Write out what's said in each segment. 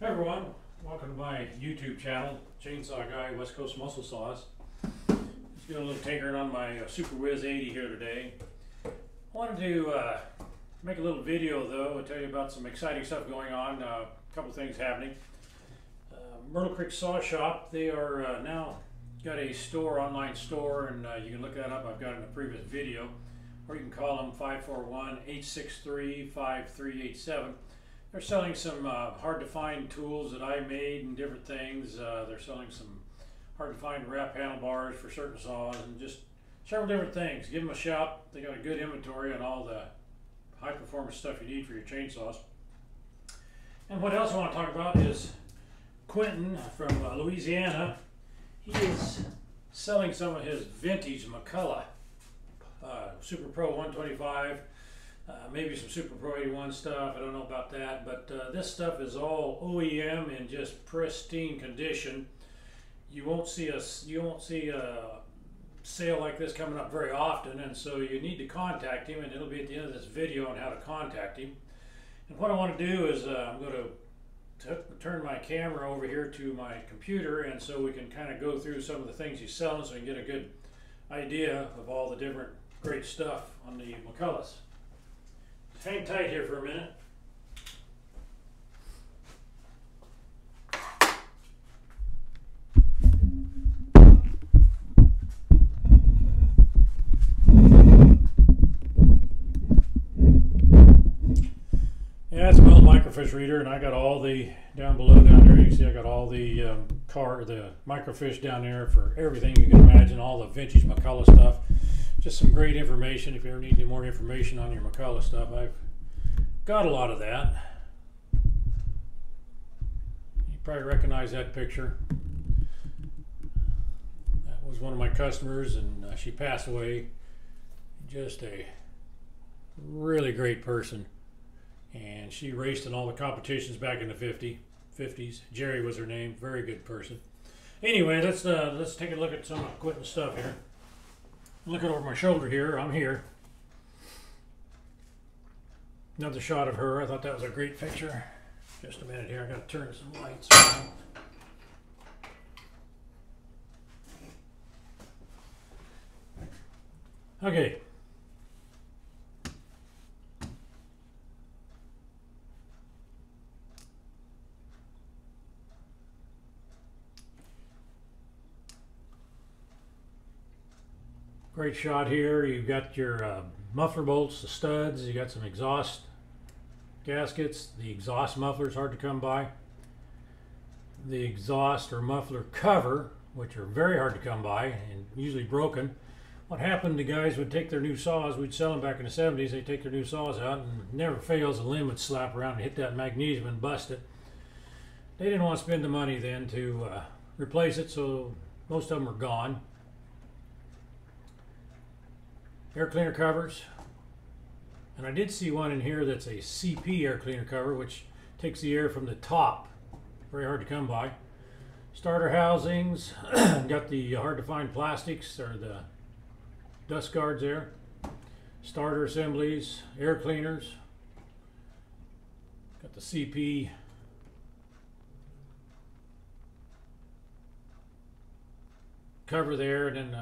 Hey everyone, welcome to my YouTube channel, Chainsaw Guy, West Coast Muscle Saws. Just doing a little tinkering on my Super Whiz 80 here today. I wanted to make a little video though, and tell you about some exciting stuff going on, a couple things happening. Myrtle Creek Saw Shop, they are now got a store, online store, and you can look that up. I've got it in a previous video, or you can call them 541-863-5387. They're selling some hard to find tools that I made and different things. They're selling some hard to find wrap handlebars for certain saws and just several different things. Give them a shout. They got a good inventory on all the high performance stuff you need for your chainsaws. And what else I want to talk about is Quentin from Louisiana. He is selling some of his vintage McCulloch Super Pro 125. Maybe some Super Pro 81 stuff. I don't know about that, but this stuff is all OEM in just pristine condition. You won't see a sale like this coming up very often, and so you need to contact him, and it'll be at the end of this video on how to contact him. And what I want to do is I'm going to turn my camera over here to my computer, and so we can kind of go through some of the things he's selling, so we can get a good idea of all the different great stuff on the McCullochs. Hang tight here for a minute. Yeah, it's an old microfiche reader, and I got all the down below down there. You can see I got all the the microfiche down there for everything you can imagine, all the vintage McCulloch stuff. Just some great information if you ever need any more information on your McCulloch stuff. I've got a lot of that. You probably recognize that picture. That was one of my customers, and she passed away. Just a really great person. And she raced in all the competitions back in the 50s. Jerry was her name. Very good person. Anyway, let's take a look at some of Quentin's stuff here. Looking over my shoulder here, I'm here. Another shot of her. I thought that was a great picture. Just a minute here, I gotta turn some lights on. Okay. Great shot here. You've got your muffler bolts, the studs, you got some exhaust gaskets. The exhaust muffler is hard to come by. The exhaust or muffler cover, which are very hard to come by and usually broken. What happened, the guys would take their new saws, we'd sell them back in the 70s, they'd take their new saws out, and never fails, a limb would slap around and hit that magnesium and bust it. They didn't want to spend the money then to replace it, so most of them are gone. Air cleaner covers, and I did see one in here that's a CP air cleaner cover, which takes the air from the top. Very hard to come by. Starter housings, got the hard to find plastics or the dust guards there. Starter assemblies, air cleaners. Got the CP cover there, and then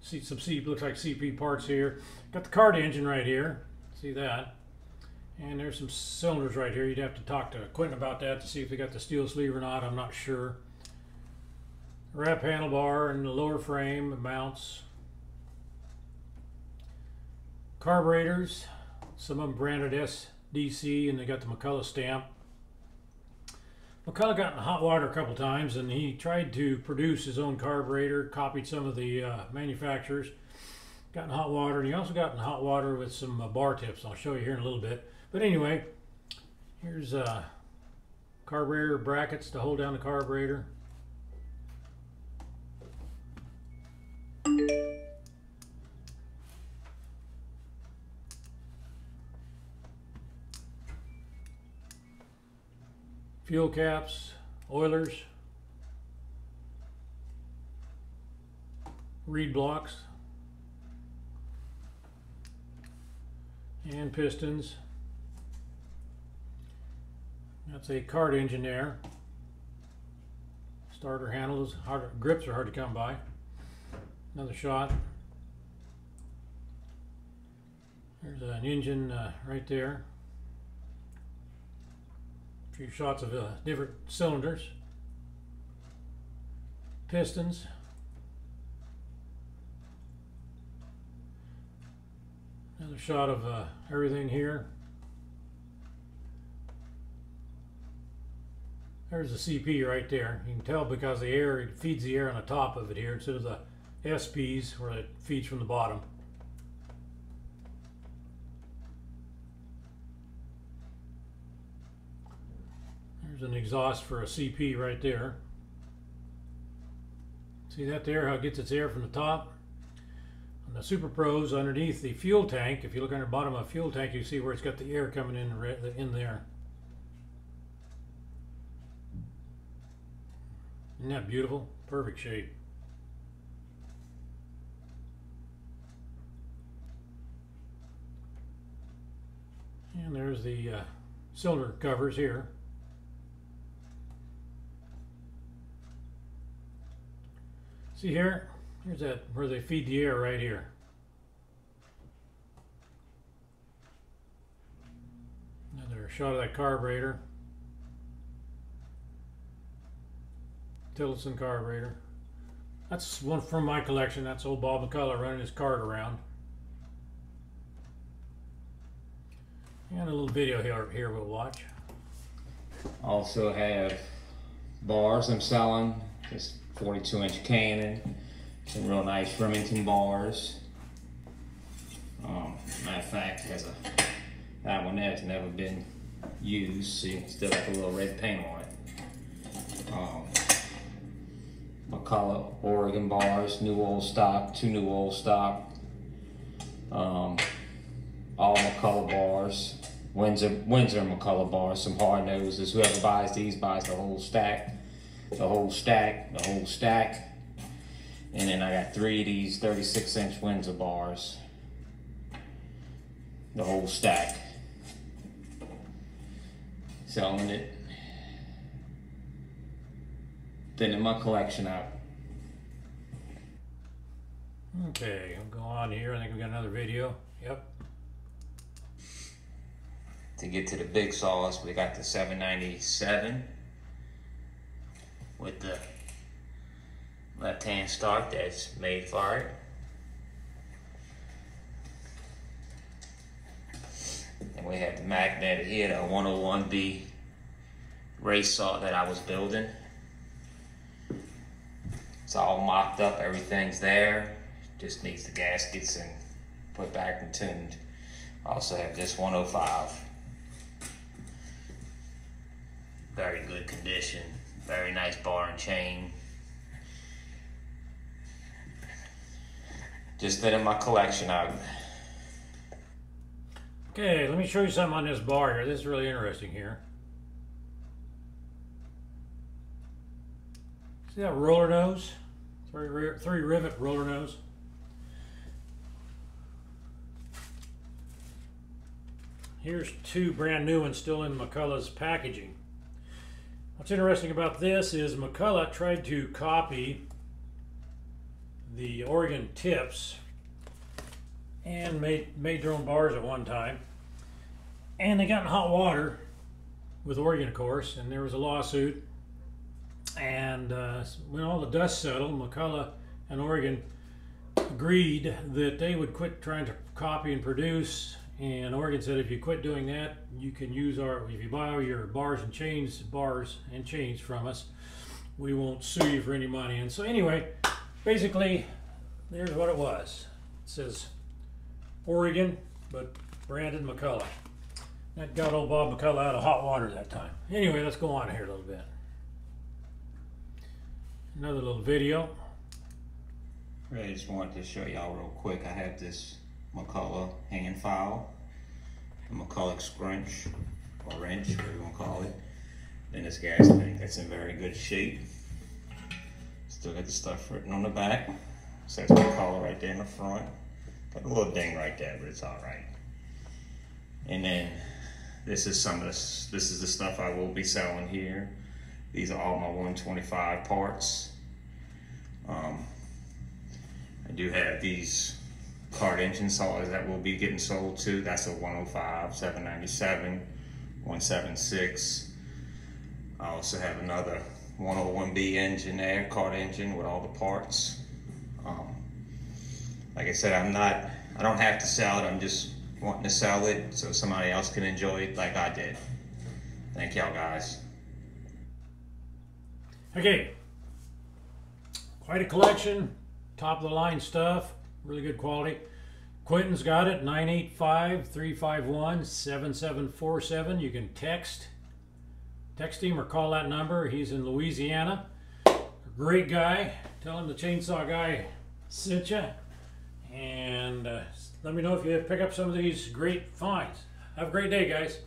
see some looks like CP parts here. Got the Kart engine right here. See that? And there's some cylinders right here. You'd have to talk to Quentin about that to see if they got the steel sleeve or not. I'm not sure. Wrap handlebar and the lower frame mounts. Carburetors. Some of them branded SDC, and they got the McCulloch stamp. McCulloch got in hot water a couple times, and he tried to produce his own carburetor, copied some of the manufacturers, got in hot water, and he also got in hot water with some bar tips. I'll show you here in a little bit. But anyway, here's carburetor brackets to hold down the carburetor. Fuel caps, oilers, reed blocks, and pistons. That's a Kart engine there. Starter handles, grips are hard to come by. Another shot. There's an engine right there. A few shots of different cylinders. Pistons. Another shot of everything here. There's the CP right there. You can tell because the air, it feeds the air on the top of it here instead of the SPs where it feeds from the bottom. There's an exhaust for a CP right there. See that there, how it gets its air from the top? On the Super Pros, underneath the fuel tank, if you look on the bottom of a fuel tank, you see where it's got the air coming in there. Isn't that beautiful? Perfect shape. And there's the cylinder covers here. See here? Here's that where they feed the air right here. Another shot of that carburetor. Tillotson carburetor. That's one from my collection. That's old Bob McCulloch running his cart around. And a little video here we'll watch. Also have bars I'm selling. This 42-inch Cannon. Some real nice Remington bars. Matter of fact, has that one there that's never been used. So you can still got the little red paint on it. McCulloch Oregon bars, new old stock, 2 new old stock. All McCulloch bars, Windsor McCulloch bars, some hard noses. Whoever buys these buys the whole stack, the whole stack, the whole stack. And then I got 3 of these 36-inch Windsor bars, the whole stack. Selling it. Thinning my collection out. Okay, I'll go on here. I think we got another video. Yep. To get to the big saws, we got the 797 with the left-hand start that's made for it. And we have the magnetic here, the 101B race saw that I was building. It's all mocked up, everything's there. Just needs the gaskets and put back and tuned. I also have this 105. Very good condition, very nice bar and chain. Just thinning my collection out. Okay, let me show you something on this bar here. This is really interesting here. See that roller nose? Three rivet roller nose. Here's 2 brand new ones still in McCulloch's packaging. What's interesting about this is McCulloch tried to copy the Oregon tips and made their own bars at one time. And they got in hot water with Oregon, of course, and there was a lawsuit. And when all the dust settled, McCulloch and Oregon agreed that they would quit trying to copy and produce. And Oregon said, if you quit doing that, you can use if you buy all your bars and chains from us, we won't sue you for any money. And so anyway, basically, there's what it was. It says Oregon, but branded McCulloch. That got old Bob McCulloch out of hot water that time. Anyway, let's go on here a little bit. Another little video. I just wanted to show y'all real quick. I have this McCulloch hand file, a McCulloch scrunch or wrench, whatever you want to call it. Then this gas tank that's in very good shape. Still got the stuff written on the back. Says McCulloch right there in the front. Got a little ding right there, but it's all right. And then this is the stuff I will be selling here. These are all my 125 parts. I do have these Kart engine saws that will be getting sold too. That's a 105, 797, 176. I also have another 101B engine there, Kart engine with all the parts. Like I said, I don't have to sell it. I'm just wanting to sell it so somebody else can enjoy it like I did. Thank y'all guys. Okay, quite a collection, top of the line stuff, really good quality. Quentin's got it, 985-351-7747. You can text him or call that number. He's in Louisiana. A great guy. Tell him the Chainsaw Guy sent you. And let me know if you pick up some of these great finds. Have a great day, guys.